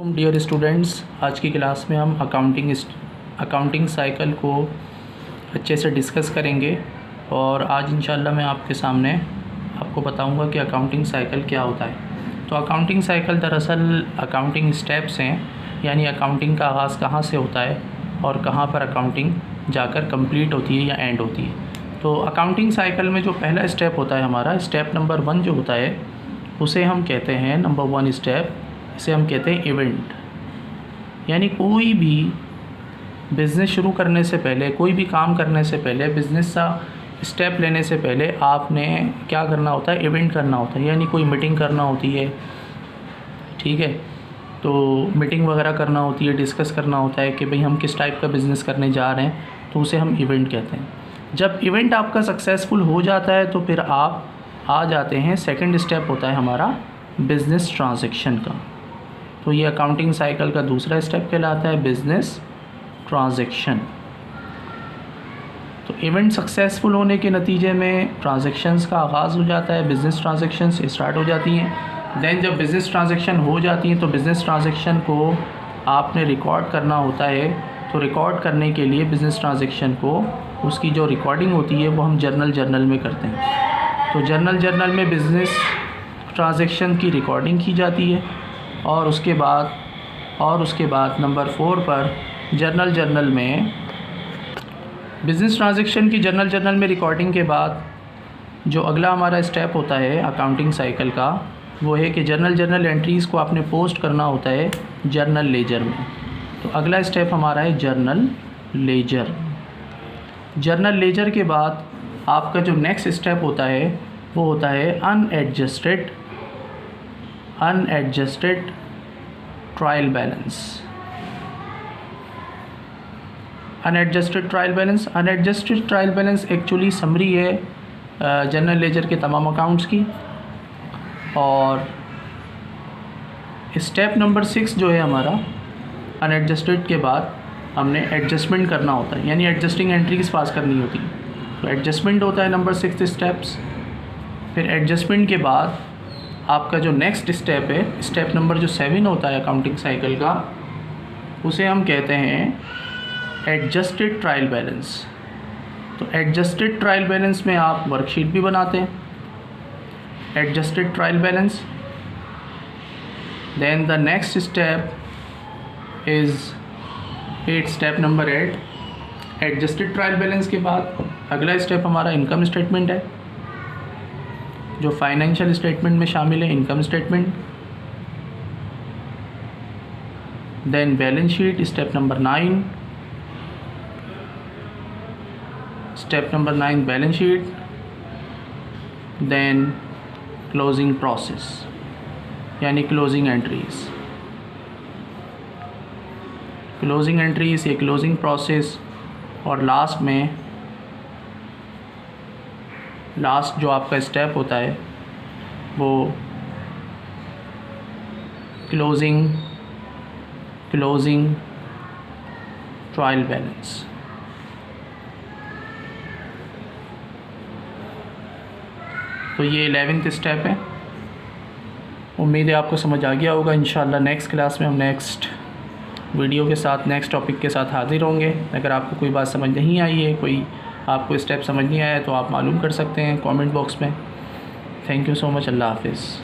Dear students, आज की class में हम अकाउंटिंग साइकिल को अच्छे से डिस्कस करेंगे और आज इंशाल्लाह मैं आपके सामने आपको बताऊंगा कि अकाउंटिंग साइकिल क्या होता है। तो अकाउंटिंग साइकिल दरअसल अकाउंटिंग स्टेप्स हैं, यानी अकाउंटिंग का आगाज़ कहाँ से होता है और कहाँ पर अकाउंटिंग जाकर कंप्लीट होती है या एंड होती है। तो अकाउंटिंग साइकिल में जो पहला स्टेप होता है हमारा, स्टेप नंबर 1 जो होता है उसे हम कहते हैं नंबर 1 स्टेप, इसे हम कहते हैं इवेंट। यानी कोई भी बिज़नेस शुरू करने से पहले, कोई भी काम करने से पहले, बिज़नेस का स्टेप लेने से पहले आपने क्या करना होता है, इवेंट करना होता है। यानी कोई मीटिंग करना होती है, ठीक है, तो मीटिंग वगैरह करना होती है, डिस्कस करना होता है कि भाई हम किस टाइप का बिज़नेस करने जा रहे हैं, तो उसे हम इवेंट कहते हैं। जब इवेंट आपका सक्सेसफुल हो जाता है तो फिर आप आ जाते हैं, सेकंड स्टेप होता है हमारा बिज़नेस ट्रांजैक्शन का। तो ये अकाउंटिंग साइकिल का दूसरा स्टेप कहलाता है बिज़नेस ट्रांजैक्शन। तो इवेंट सक्सेसफुल होने के नतीजे में ट्रांजैक्शंस का आगाज़ हो जाता है, बिज़नेस ट्रांजैक्शंस स्टार्ट हो जाती हैं। देन जब बिज़नेस ट्रांजैक्शन हो जाती हैं तो बिज़नेस ट्रांजैक्शन को आपने रिकॉर्ड करना होता है। तो रिकॉर्ड करने के लिए बिज़नेस ट्रांजैक्शन को, उसकी जो रिकॉर्डिंग होती है वो हम जर्नल में करते हैं। तो जर्नल में बिज़नेस ट्रांजैक्शन की रिकॉर्डिंग की जाती है और उसके बाद नंबर 4 पर जर्नल में बिज़नेस ट्रांजैक्शन की जर्नल में रिकॉर्डिंग के बाद जो अगला हमारा स्टेप होता है अकाउंटिंग साइकिल का, वो है कि जर्नल एंट्रीज़ को आपने पोस्ट करना होता है जर्नल लेजर में। तो अगला स्टेप हमारा है जर्नल लेजर। जर्नल लेजर के बाद आपका जो नेक्स्ट स्टेप होता है वो होता है unadjusted trial balance. Unadjusted trial balance actually summary है जर्नल लेजर के तमाम अकाउंट्स की। और स्टेप नंबर 6 जो है हमारा, अनएडजस्टेड के बाद हमने एडजस्टमेंट करना होता है, यानी एडजस्टिंग एंट्रीज पास करनी होती है। तो एडजस्टमेंट होता है नंबर 6 स्टेप्स। फिर एडजस्टमेंट के बाद आपका जो नेक्स्ट स्टेप है, स्टेप नंबर जो 7 होता है अकाउंटिंग साइकिल का, उसे हम कहते हैं एडजस्टेड ट्रायल बैलेंस। तो एडजस्टेड ट्रायल बैलेंस में आप वर्कशीट भी बनाते हैं, adjusted trial balance. Then the next step is step number 8। Adjusted trial balance के बाद अगला स्टेप हमारा इनकम स्टेटमेंट है, जो फाइनेंशियल स्टेटमेंट में शामिल है income statement. Then balance sheet, step number 9। Step number 9 balance sheet. Then closing process, यानी क्लोजिंग एंट्रीज। क्लोजिंग एंट्रीज, ये क्लोजिंग प्रोसेस। और लास्ट जो आपका स्टेप होता है वो क्लोजिंग ट्रायल बैलेंस। तो ये 11th स्टेप है। उम्मीद है आपको समझ आ गया होगा। इंशाल्लाह नेक्स्ट क्लास में हम नेक्स्ट वीडियो के साथ, नेक्स्ट टॉपिक के साथ हाजिर होंगे। अगर आपको कोई बात समझ नहीं आई है, कोई आपको स्टेप समझ नहीं आया है, तो आप मालूम कर सकते हैं कमेंट बॉक्स में। Thank you so much. अल्लाह हाफिज़।